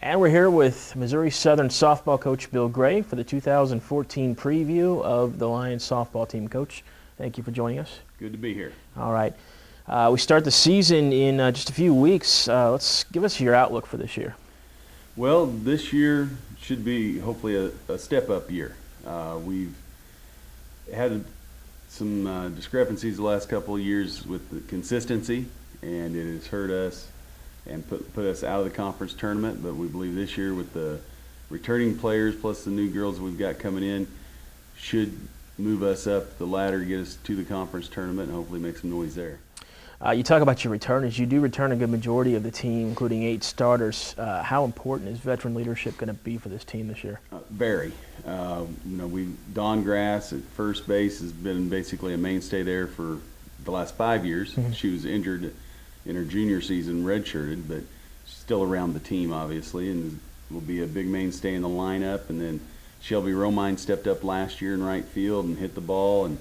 And we're here with Missouri Southern softball coach Bill Gray for the 2014 preview of the Lions softball team. Coach, thank you for joining us. Good to be here. All right. We start the season in just a few weeks. Let's give us your outlook for this year. Well, this year should be hopefully a step-up year. We've had some discrepancies the last couple of years with the consistency, and it has hurt us and put us out of the conference tournament. But we believe this year, with the returning players plus the new girls we've got coming in, should move us up the ladder, get us to the conference tournament, and hopefully make some noise there. You talk about your returners. You do return a good majority of the team, including 8 starters. How important is veteran leadership going to be for this team this year? Very. Dawn Grass at first base has been basically a mainstay there for the last 5 years. Mm-hmm. She was injured in her junior season, redshirted, but still around the team, obviously, and will be a big mainstay in the lineup. And then Shelby Romine stepped up last year in right field and hit the ball and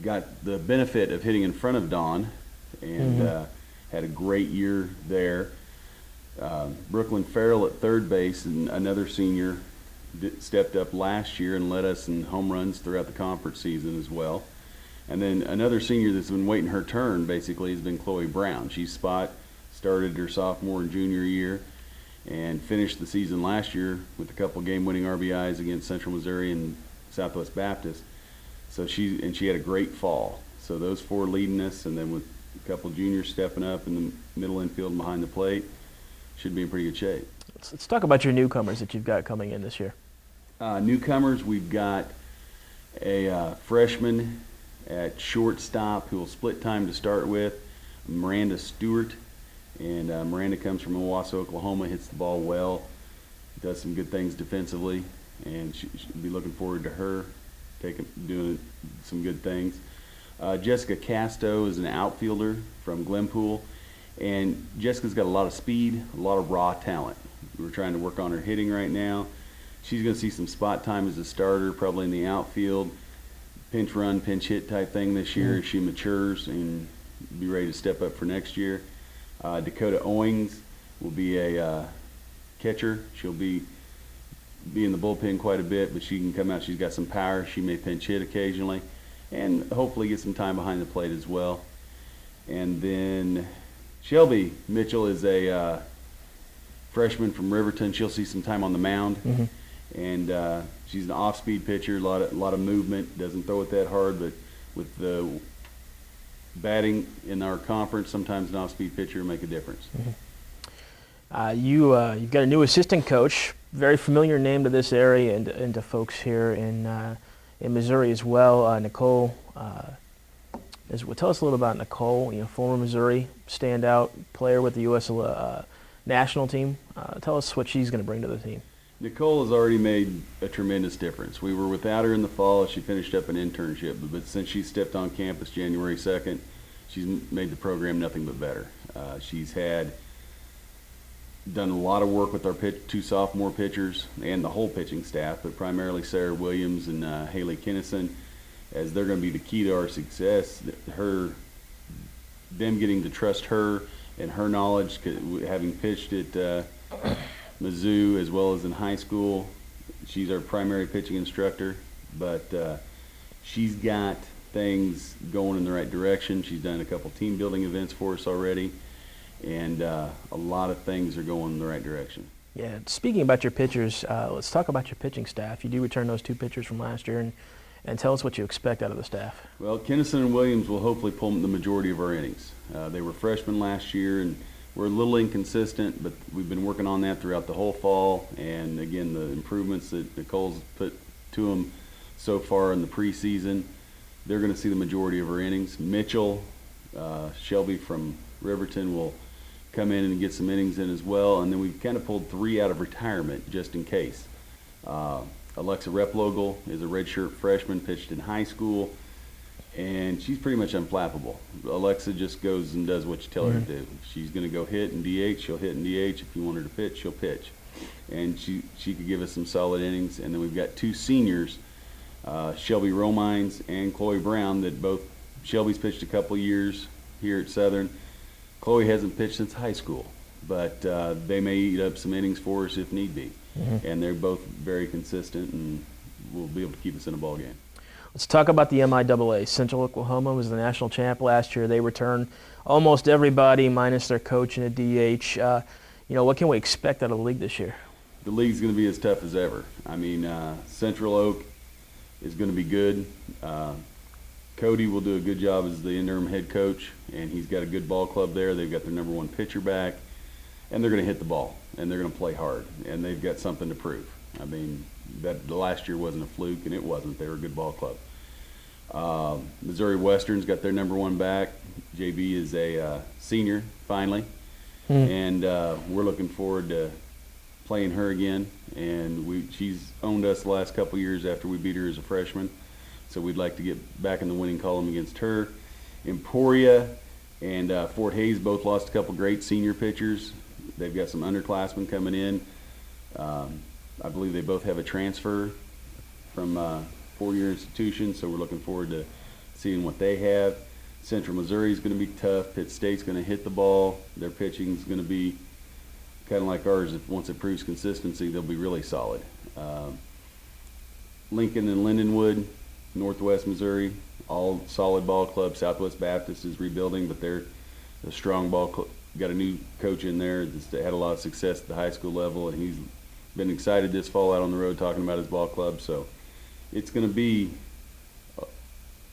got the benefit of hitting in front of Dawn, and had a great year there. Brooklyn Farrell at third base, and another senior, stepped up last year and led us in home runs throughout the conference season as well. And then another senior that's been waiting her turn, basically, has been Chloe Brown. She started her sophomore and junior year and finished the season last year with a couple game-winning RBIs against Central Missouri and Southwest Baptist. So she had a great fall. So those 4 leading us, and then with a couple juniors stepping up in the middle infield and behind the plate, should be in pretty good shape. Let's talk about your newcomers that you've got coming in this year. Newcomers, we've got a freshman at shortstop who will split time to start with, Miranda Stewart. And Miranda comes from Owasso, Oklahoma, hits the ball well, does some good things defensively, and she'll be looking forward to her doing some good things. Jessica Casto is an outfielder from Glenpool, and Jessica's got a lot of speed, a lot of raw talent. We're trying to work on her hitting right now. She's going to see some spot time as a starter, probably in the outfield, pinch run, pinch hit type thing this year as she matures and be ready to step up for next year. Dakota Owings will be a catcher. She'll be in the bullpen quite a bit, but she can come out. She's got some power. She may pinch hit occasionally, and hopefully get some time behind the plate as well. And then Shelby Mitchell is a freshman from Riverton. She'll see some time on the mound, and she's an off-speed pitcher. A lot of movement. Doesn't throw it that hard, but with the batting in our conference, sometimes an off-speed pitcher will make a difference. You've got a new assistant coach, very familiar name to this area and to folks here in Missouri as well. Nicole, tell us a little about Nicole. Former Missouri standout player with the U.S. national team. Tell us what she's going to bring to the team. Nicole has already made a tremendous difference. We were without her in the fall. She finished up an internship, but since she stepped on campus January 2nd, she's made the program nothing but better. She's done a lot of work with our 2 sophomore pitchers and the whole pitching staff, but primarily Sarah Williams and Haley Kinnison, as they're going to be the key to our success. Them getting to trust her and her knowledge, having pitched at Mizzou as well as in high school. She's our primary pitching instructor, but she's got things going in the right direction. She's done a couple team building events for us already, and a lot of things are going in the right direction. Yeah, speaking about your pitchers, let's talk about your pitching staff. You do return those 2 pitchers from last year, and tell us what you expect out of the staff. Well, Kinnison and Williams will hopefully pull the majority of our innings. They were freshmen last year, and we're a little inconsistent, but we've been working on that throughout the whole fall. And again, the improvements that Nicole's put to them so far in the preseason, they're going to see the majority of our innings. Mitchell, Shelby from Riverton will come in and get some innings in as well. And then we've kind of pulled 3 out of retirement just in case. Alexa Replogle is a redshirt freshman, pitched in high school, and she's pretty much unflappable. Alexa just goes and does what you tell her to do. She's going to go hit and DH. She'll hit and DH. If you want her to pitch, she'll pitch. And she could give us some solid innings. And then we've got 2 seniors, Shelby Romines and Chloe Brown, that both Shelby's pitched a couple years here at Southern. Chloe hasn't pitched since high school. but they may eat up some innings for us if need be. And they're both very consistent and will be able to keep us in a ball game. Let's talk about the MIAA. Central Oklahoma was the national champ last year. They returned almost everybody minus their coach and a DH. What can we expect out of the league this year? The league's going to be as tough as ever. I mean, Central Oak is going to be good. Cody will do a good job as the interim head coach, and he's got a good ball club there. They've got their #1 pitcher back, and they're going to hit the ball, and they're going to play hard, and they've got something to prove. I mean, that the last year wasn't a fluke, and it wasn't. They were a good ball club. Missouri Western's got their #1 back. JB is a senior, finally, and we're looking forward to playing her again. And she's owned us the last couple years after we beat her as a freshman. So we'd like to get back in the winning column against her. Emporia and Fort Hays both lost a couple great senior pitchers. They've got some underclassmen coming in. I believe they both have a transfer from four-year institutions, so we're looking forward to seeing what they have. Central Missouri is going to be tough. Pitt State's going to hit the ball. Their pitching is going to be kind of like ours. Once it proves consistency, they'll be really solid. Lincoln and Lindenwood, Northwest Missouri, all solid ball clubs. Southwest Baptist is rebuilding, but they're a strong ball club. Got a new coach in there that's had a lot of success at the high school level, and he's been excited this fall out on the road talking about his ball club. So it's going to be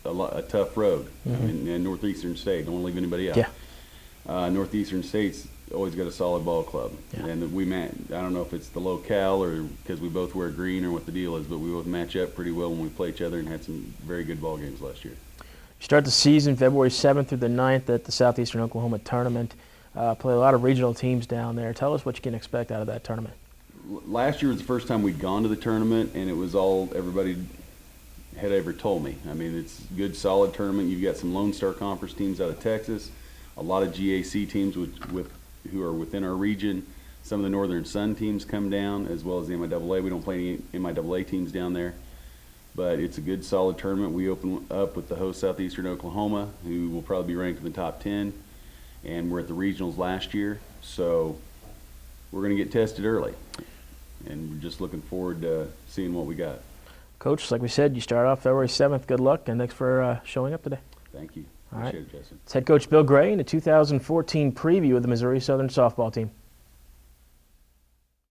a tough road. And Northeastern State, don't want to leave anybody out. Yeah. Northeastern State's always got a solid ball club. Yeah. And I don't know if it's the locale or because we both wear green or what the deal is, but we both match up pretty well when we play each other and had some very good ball games last year. You start the season February 7th through the 9th at the Southeastern Oklahoma Tournament. Play a lot of regional teams down there. Tell us what you can expect out of that tournament. Last year was the first time we'd gone to the tournament, and it was all everybody had ever told me. I mean, it's a good, solid tournament. You've got some Lone Star Conference teams out of Texas, a lot of GAC teams who are within our region. Some of the Northern Sun teams come down, as well as the MIAA. We don't play any MIAA teams down there, but it's a good, solid tournament. We open up with the host Southeastern Oklahoma, who will probably be ranked in the top 10, and we're at the regionals last year, so we're going to get tested early, and we're just looking forward to seeing what we got. Coach, like we said, you start off February 7th. Good luck, and thanks for showing up today. Thank you. All right. Appreciate it, Justin. It's head coach Bill Gray in a 2014 preview of the Missouri Southern softball team.